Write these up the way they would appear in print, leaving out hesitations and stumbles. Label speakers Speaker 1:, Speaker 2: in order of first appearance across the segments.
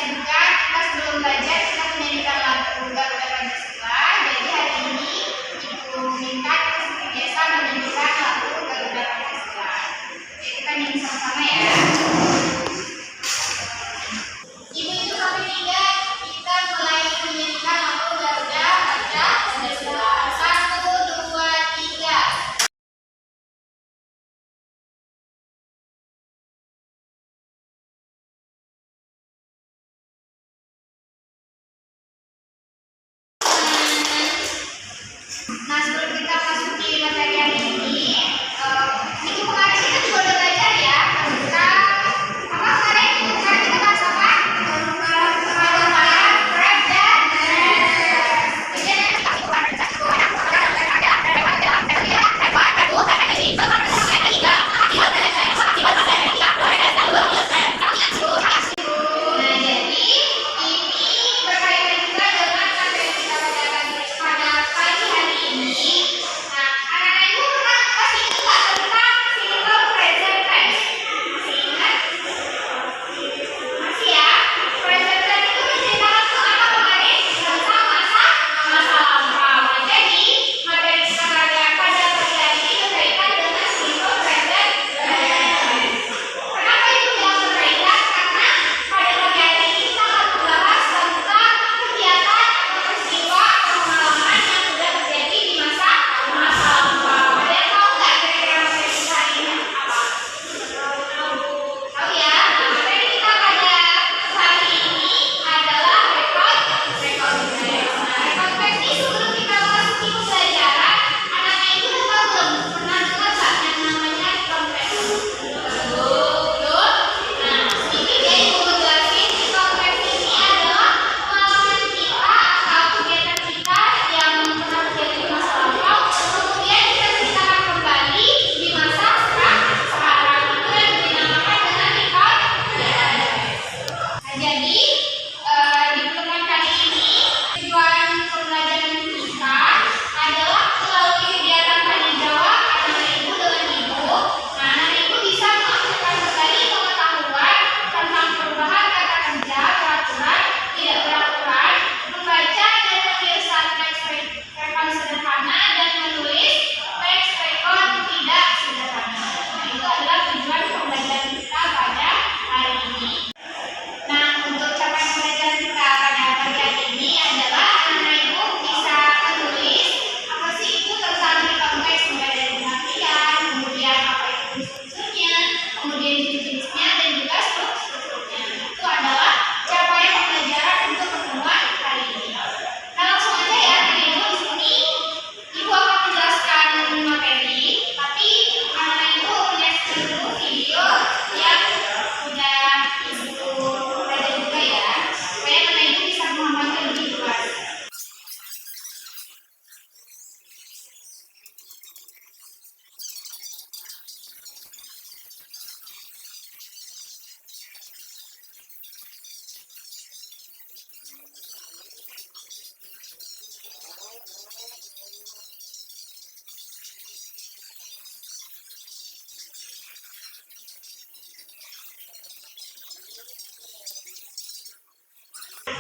Speaker 1: juga kita sebelum belajar kita menyanyikan lagu Garuda Pancasila. Jadi hari ini Ibu minta kita seperti biasa menyanyikan lagu Garuda Pancasila. Oke, kita nyanyi sama-sama ya. Ibu itu sampai 3, kita mulai menyanyikan lagu Garuda Pancasila. 1, 2, 3. Nah, sebelum kita masuki materi hari ini, minggu kemarin kita juga udah belajar ya tentang apa kemarin? Kemarin kita bahas apa? Tentang verb dan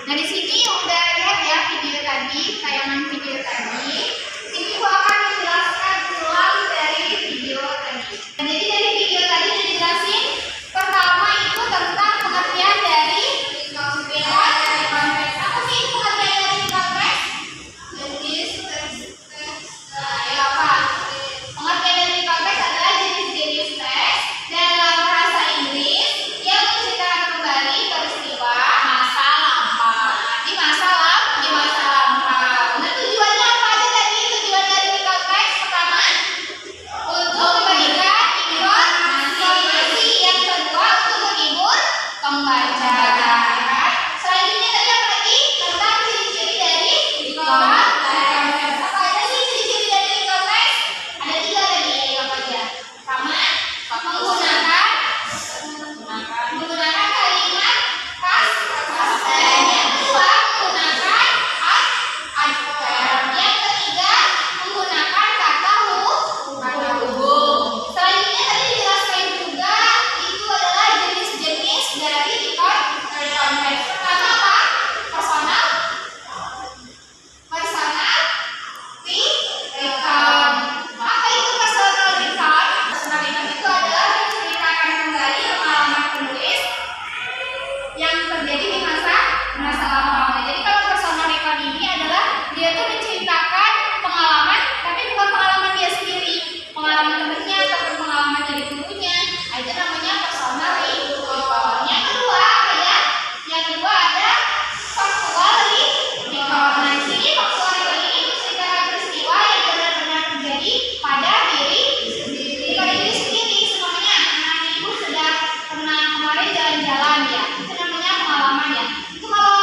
Speaker 1: nah di sini udah lihat ya video tadi, tayangan video tadi. Ini Ibu akan menjelaskan ulang dari video tadi. Nah, jadi dari video tadi dijelasin pertama itu tentang pengertian dari konteks. Apa sih pengertian dari konteks? Ya apa? Pengertian dari konteks adalah jenis-jenis teks dalam bahasa Inggris yang menceritakan kembali peristiwa di masa lampau. terjadi di masa lampau. Jadi kalau personal record ini adalah dia tuh menceritakan pengalaman, tapi bukan pengalaman dia sendiri, pengalaman temennya ataupun pengalaman dari gurunya. Nah, itu namanya personal record. Yang kedua apa ya? Yang kedua ada factual record. Nah, di sini factual record ini menceritakan peristiwa yang benar-benar terjadi pada diri sendiri. Semuanya anak ibu sudah pernah kemarin jalan-jalan ya, itu namanya pengalaman ya. Itu kalau